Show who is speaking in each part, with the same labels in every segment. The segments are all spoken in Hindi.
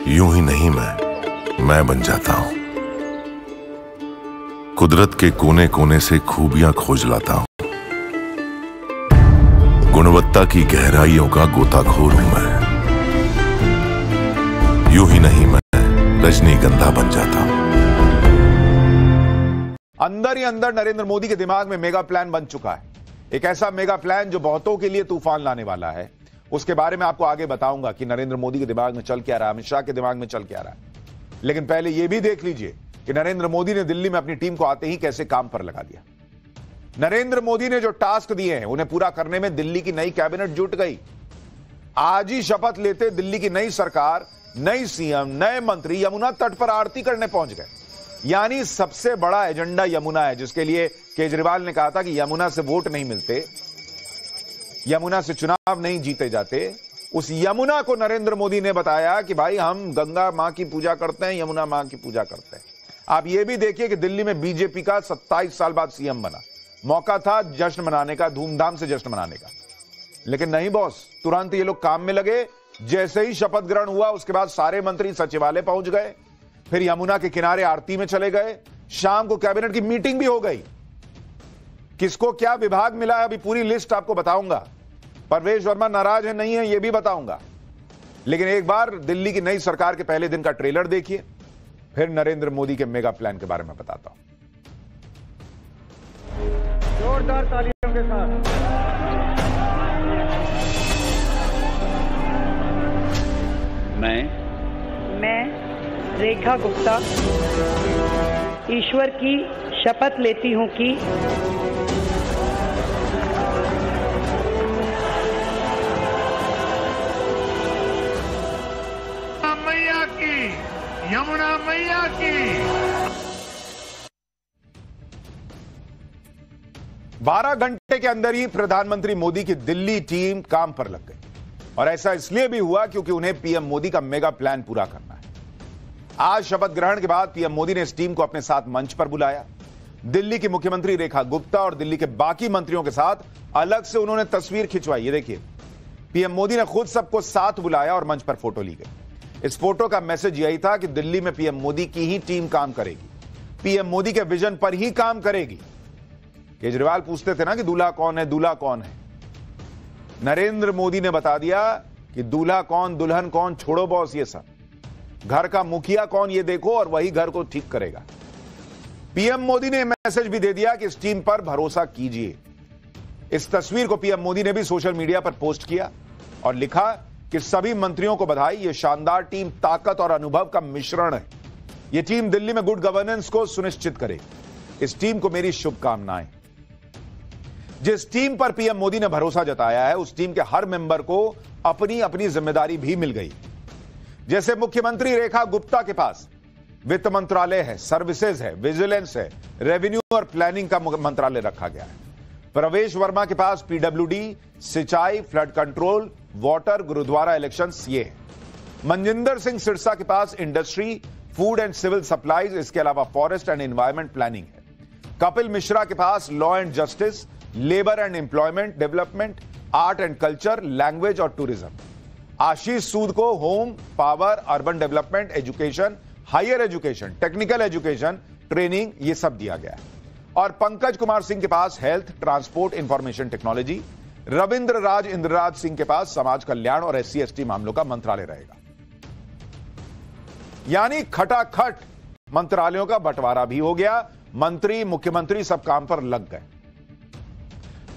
Speaker 1: यूं ही नहीं मैं बन जाता हूं। कुदरत के कोने कोने से खूबियां खोज लाता हूं। गुणवत्ता की गहराइयों का गोताखोर हूं मैं। यूं ही नहीं मैं रजनीगंधा बन जाता हूं।
Speaker 2: अंदर ही अंदर नरेंद्र मोदी के दिमाग में मेगा प्लान बन चुका है। एक ऐसा मेगा प्लान जो बहुतों के लिए तूफान लाने वाला है। उसके बारे में आपको आगे बताऊंगा कि नरेंद्र मोदी के दिमाग में चल क्या रहा है, अमित शाह के दिमाग में चल क्या रहा है। लेकिन पहले यह भी देख लीजिए कि नरेंद्र मोदी ने दिल्ली में अपनी टीम को आते ही कैसे काम पर लगा दिया। नरेंद्र मोदी ने जो टास्क दिए हैं उन्हें पूरा करने में दिल्ली की नई कैबिनेट जुट गई। आज ही शपथ लेते दिल्ली की नई सरकार, नई सीएम, नए मंत्री यमुना तट पर आरती करने पहुंच गए। यानी सबसे बड़ा एजेंडा यमुना है, जिसके लिए केजरीवाल ने कहा था कि यमुना से वोट नहीं मिलते, यमुना से चुनाव नहीं जीते जाते। उस यमुना को नरेंद्र मोदी ने बताया कि भाई हम गंगा मां की पूजा करते हैं, यमुना मां की पूजा करते हैं। आप यह भी देखिए कि दिल्ली में बीजेपी का 27 साल बाद सीएम बना। मौका था जश्न मनाने का, धूमधाम से जश्न मनाने का, लेकिन नहीं बॉस, तुरंत ये लोग काम में लगे। जैसे ही शपथ ग्रहण हुआ उसके बाद सारे मंत्री सचिवालय पहुंच गए, फिर यमुना के किनारे आरती में चले गए। शाम को कैबिनेट की मीटिंग भी हो गई। किसको क्या विभाग मिला है अभी पूरी लिस्ट आपको बताऊंगा। परवेश वर्मा नाराज है नहीं है यह भी बताऊंगा। लेकिन एक बार दिल्ली की नई सरकार के पहले दिन का ट्रेलर देखिए, फिर नरेंद्र मोदी के मेगा प्लान के बारे में बताता हूं।
Speaker 3: जोरदार तालियों के साथ
Speaker 4: मैं रेखा गुप्ता ईश्वर की शपथ लेती हूं कि
Speaker 3: मैया की, यमुना मैया की।
Speaker 2: 12 घंटे के अंदर ही प्रधानमंत्री मोदी की दिल्ली टीम काम पर लग गई। और ऐसा इसलिए भी हुआ क्योंकि उन्हें पीएम मोदी का मेगा प्लान पूरा करना है। आज शपथ ग्रहण के बाद पीएम मोदी ने इस टीम को अपने साथ मंच पर बुलाया। दिल्ली की मुख्यमंत्री रेखा गुप्ता और दिल्ली के बाकी मंत्रियों के साथ अलग से उन्होंने तस्वीर खिंचवाई। ये देखिए, पीएम मोदी ने खुद सबको साथ बुलाया और मंच पर फोटो ली गई। इस फोटो का मैसेज यही था कि दिल्ली में पीएम मोदी की ही टीम काम करेगी, पीएम मोदी के विजन पर ही काम करेगी। केजरीवाल पूछते थे ना कि दूल्हा कौन है, दूल्हा कौन है। नरेंद्र मोदी ने बता दिया कि दूल्हा कौन, दुल्हन कौन छोड़ो बॉस, ये सब घर का मुखिया कौन ये देखो और वही घर को ठीक करेगा। पीएम मोदी ने मैसेज भी दे दिया कि इस टीम पर भरोसा कीजिए। इस तस्वीर को पीएम मोदी ने भी सोशल मीडिया पर पोस्ट किया और लिखा कि सभी मंत्रियों को बधाई, ये शानदार टीम ताकत और अनुभव का मिश्रण है। यह टीम दिल्ली में गुड गवर्नेंस को सुनिश्चित करेगी। इस टीम को मेरी शुभकामनाएं। जिस टीम पर पीएम मोदी ने भरोसा जताया है उस टीम के हर मेंबर को अपनी अपनी जिम्मेदारी भी मिल गई। जैसे मुख्यमंत्री रेखा गुप्ता के पास वित्त मंत्रालय है, सर्विसेज है, विजिलेंस है, रेवेन्यू और प्लानिंग का मंत्रालय रखा गया है। प्रवेश वर्मा के पास पीडब्ल्यूडी, सिंचाई, flood control, water, gurdwara elections ये है। मनजिंदर सिंह सिरसा के पास industry, food and civil supplies, इसके अलावा फॉरेस्ट एंड एनवायरमेंट प्लानिंग है। कपिल मिश्रा के पास law and justice, labour and employment development, art and culture, language और टूरिज्म। आशीष सूद को home, power, urban development, education, higher education, technical education, training ये सब दिया गया है। और पंकज कुमार सिंह के पास health, transport, information technology. Ravindra Raj Indraraj Singh के पास समाज कल्याण और SC/ST मामलों का मंत्रालय रहेगा। यानी खटाखट मंत्रालयों का बंटवारा भी हो गया। मंत्री, मुख्यमंत्री सब काम पर लग गए।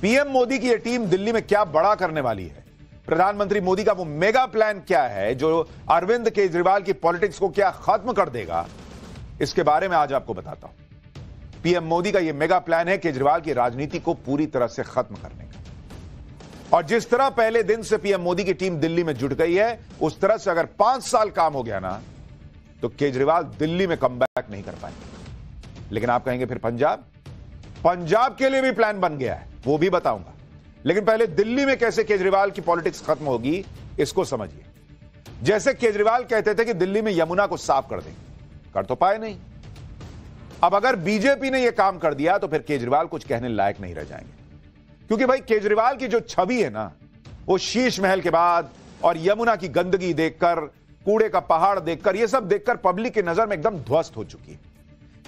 Speaker 2: पीएम मोदी की यह टीम दिल्ली में क्या बड़ा करने वाली है, प्रधानमंत्री मोदी का वो मेगा प्लान क्या है जो अरविंद केजरीवाल की पॉलिटिक्स को क्या खत्म कर देगा, इसके बारे में आज आपको बताता हूं। पीएम मोदी का यह मेगा प्लान है केजरीवाल की राजनीति को पूरी तरह से खत्म करने का। और जिस तरह पहले दिन से पीएम मोदी की टीम दिल्ली में जुट गई है, उस तरह से अगर 5 साल काम हो गया ना, तो केजरीवाल दिल्ली में कमबैक नहीं कर पाएंगे। लेकिन आप कहेंगे फिर पंजाब के लिए भी प्लान बन गया है, वो भी बताऊंगा। लेकिन पहले दिल्ली में कैसे केजरीवाल की पॉलिटिक्स खत्म होगी इसको समझिए। जैसे केजरीवाल कहते थे कि दिल्ली में यमुना को साफ कर देंगे, कर तो पाए नहीं। अब अगर बीजेपी ने यह काम कर दिया तो फिर केजरीवाल कुछ कहने लायक नहीं रह जाएंगे। क्योंकि भाई केजरीवाल की जो छवि है ना, वो शीश महल के बाद और यमुना की गंदगी देखकर कूड़े का पहाड़ देखकर, यह सब देखकर पब्लिक की नजर में एकदम ध्वस्त हो चुकी है।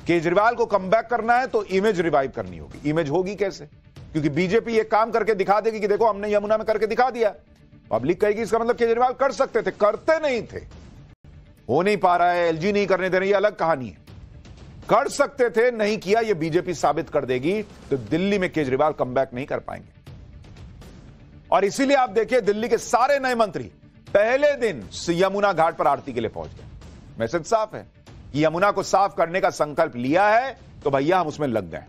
Speaker 2: केजरीवाल को कमबैक करना है तो इमेज रिवाइव करनी होगी। इमेज होगी कैसे? क्योंकि बीजेपी ये काम करके दिखा देगी कि देखो हमने यमुना में करके दिखा दिया। पब्लिक कहेगी इसका मतलब केजरीवाल कर सकते थे, करते नहीं थे, हो नहीं पा रहा है, एलजी नहीं करने दे रही, अलग कहानी है। कर सकते थे, नहीं किया, ये बीजेपी साबित कर देगी, तो दिल्ली में केजरीवाल कमबैक नहीं कर पाएंगे। और इसीलिए आप देखिए दिल्ली के सारे नए मंत्री पहले दिन यमुना घाट पर आरती के लिए पहुंच गए। मैसेज साफ है कि यमुना को साफ करने का संकल्प लिया है तो भैया हम उसमें लग गए।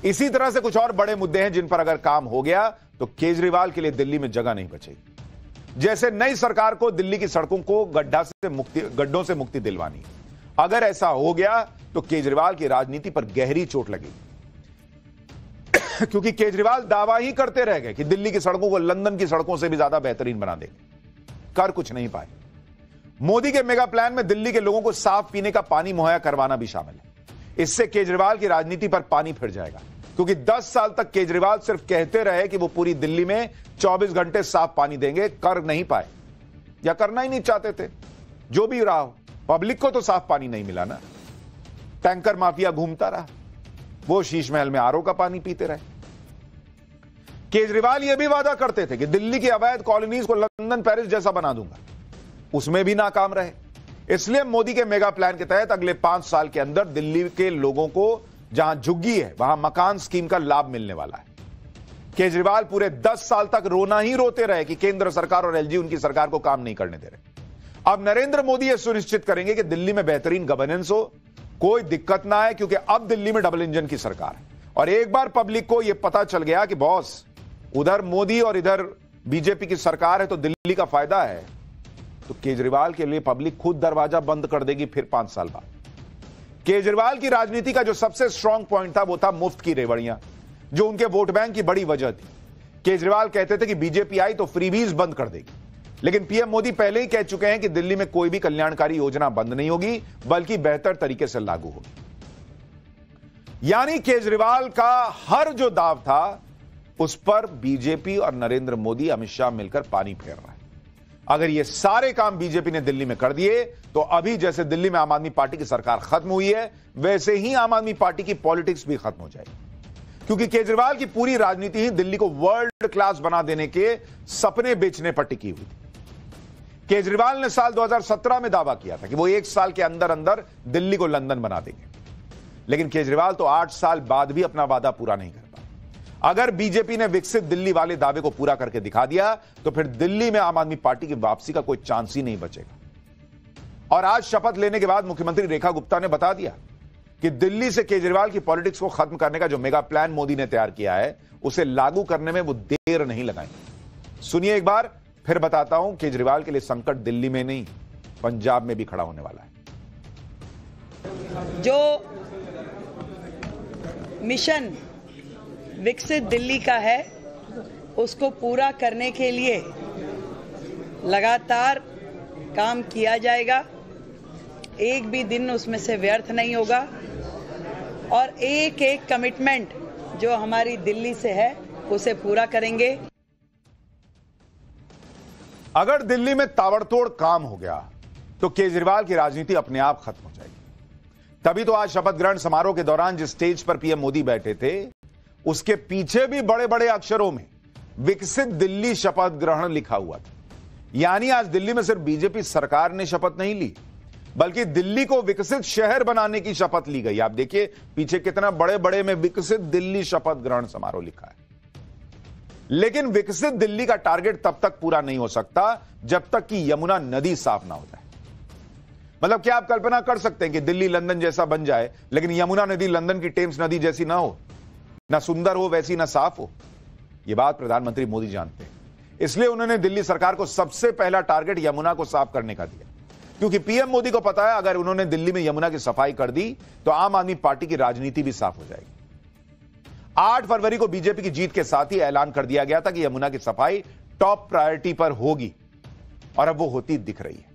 Speaker 2: इसी तरह से कुछ और बड़े मुद्दे हैं जिन पर अगर काम हो गया तो केजरीवाल के लिए दिल्ली में जगह नहीं बचेगी। जैसे नई सरकार को दिल्ली की सड़कों को गड्ढों से मुक्ति दिलवानी। अगर ऐसा हो गया तो केजरीवाल की राजनीति पर गहरी चोट लगेगी क्योंकि केजरीवाल दावा ही करते रह गए कि दिल्ली की सड़कों को लंदन की सड़कों से भी ज्यादा बेहतरीन बना देंगे, कर कुछ नहीं पाए। मोदी के मेगा प्लान में दिल्ली के लोगों को साफ पीने का पानी मुहैया करवाना भी शामिल है। इससे केजरीवाल की राजनीति पर पानी फिर जाएगा, क्योंकि 10 साल तक केजरीवाल सिर्फ कहते रहे कि वो पूरी दिल्ली में 24 घंटे साफ पानी देंगे, कर नहीं पाए या करना ही नहीं चाहते थे। जो भी रहा हो, पब्लिक को तो साफ पानी नहीं मिला ना। टैंकर माफिया घूमता रहा, वो शीश महल में आरओ का पानी पीते रहे। केजरीवाल यह भी वादा करते थे कि दिल्ली की अवैध कॉलोनीज को लंदन पेरिस जैसा बना दूंगा, उसमें भी नाकाम रहे। इसलिए मोदी के मेगा प्लान के तहत अगले 5 साल के अंदर दिल्ली के लोगों को जहां झुग्गी है वहां मकान स्कीम का लाभ मिलने वाला है। केजरीवाल पूरे 10 साल तक रोना ही रोते रहे कि केंद्र सरकार और एलजी उनकी सरकार को काम नहीं करने दे रहे। अब नरेंद्र मोदी यह सुनिश्चित करेंगे कि दिल्ली में बेहतरीन गवर्नेंस हो, कोई दिक्कत ना है, क्योंकि अब दिल्ली में डबल इंजन की सरकार है। और एक बार पब्लिक को यह पता चल गया कि बॉस उधर मोदी और इधर बीजेपी की सरकार है तो दिल्ली का फायदा है, तो केजरीवाल के लिए पब्लिक खुद दरवाजा बंद कर देगी फिर 5 साल बाद। केजरीवाल की राजनीति का जो सबसे स्ट्रांग पॉइंट था वो था मुफ्त की रेवड़ियां, जो उनके वोट बैंक की बड़ी वजह थी। केजरीवाल कहते थे कि बीजेपी आई तो फ्रीबीज बंद कर देगी, लेकिन पीएम मोदी पहले ही कह चुके हैं कि दिल्ली में कोई भी कल्याणकारी योजना बंद नहीं होगी, बल्कि बेहतर तरीके से लागू होगी। यानी केजरीवाल का हर जो दाव था उस पर बीजेपी और नरेंद्र मोदी, अमित शाह मिलकर पानी फेर रहा है। अगर ये सारे काम बीजेपी ने दिल्ली में कर दिए तो अभी जैसे दिल्ली में आम आदमी पार्टी की सरकार खत्म हुई है, वैसे ही आम आदमी पार्टी की पॉलिटिक्स भी खत्म हो जाएगी, क्योंकि केजरीवाल की पूरी राजनीति ही दिल्ली को वर्ल्ड क्लास बना देने के सपने बेचने पर टिकी हुई थी। केजरीवाल ने साल 2017 में दावा किया था कि वो 1 साल के अंदर अंदर दिल्ली को लंदन बना देंगे, लेकिन केजरीवाल तो 8 साल बाद भी अपना वादा पूरा नहीं कर पाए। अगर बीजेपी ने विकसित दिल्ली वाले दावे को पूरा करके दिखा दिया तो फिर दिल्ली में आम आदमी पार्टी की वापसी का कोई चांस ही नहीं बचेगा। और आज शपथ लेने के बाद मुख्यमंत्री रेखा गुप्ता ने बता दिया कि दिल्ली से केजरीवाल की पॉलिटिक्स को खत्म करने का जो मेगा प्लान मोदी ने तैयार किया है उसे लागू करने में वो देर नहीं लगाएंगे। सुनिए एक बार फिर बताता हूं, केजरीवाल के लिए संकट दिल्ली में नहीं, पंजाब में भी खड़ा होने वाला है।
Speaker 4: जो मिशन विकसित दिल्ली का है उसको पूरा करने के लिए लगातार काम किया जाएगा, एक भी दिन उसमें से व्यर्थ नहीं होगा और एक एक कमिटमेंट जो हमारी दिल्ली से है उसे पूरा करेंगे।
Speaker 2: अगर दिल्ली में ताबड़तोड़ काम हो गया तो केजरीवाल की राजनीति अपने आप खत्म हो जाएगी। तभी तो आज शपथ ग्रहण समारोह के दौरान जिस स्टेज पर पीएम मोदी बैठे थे उसके पीछे भी बड़े बड़े अक्षरों में विकसित दिल्ली शपथ ग्रहण लिखा हुआ था। यानी आज दिल्ली में सिर्फ बीजेपी सरकार ने शपथ नहीं ली, बल्कि दिल्ली को विकसित शहर बनाने की शपथ ली गई। आप देखिए पीछे कितना बड़े बड़े में विकसित दिल्ली शपथ ग्रहण समारोह लिखा है। लेकिन विकसित दिल्ली का टारगेट तब तक पूरा नहीं हो सकता जब तक कि यमुना नदी साफ ना हो जाए। मतलब क्या आप कल्पना कर सकते हैं कि दिल्ली लंदन जैसा बन जाए लेकिन यमुना नदी लंदन की टेम्स नदी जैसी ना हो, ना सुंदर हो वैसी, ना साफ हो? यह बात प्रधानमंत्री मोदी जानते हैं, इसलिए उन्होंने दिल्ली सरकार को सबसे पहला टारगेट यमुना को साफ करने का दिया, क्योंकि पीएम मोदी को पता है अगर उन्होंने दिल्ली में यमुना की सफाई कर दी तो आम आदमी पार्टी की राजनीति भी साफ हो जाएगी। 8 फरवरी को बीजेपी की जीत के साथ ही ऐलान कर दिया गया था कि यमुना की सफाई टॉप प्रायोरिटी पर होगी और अब वो होती दिख रही है।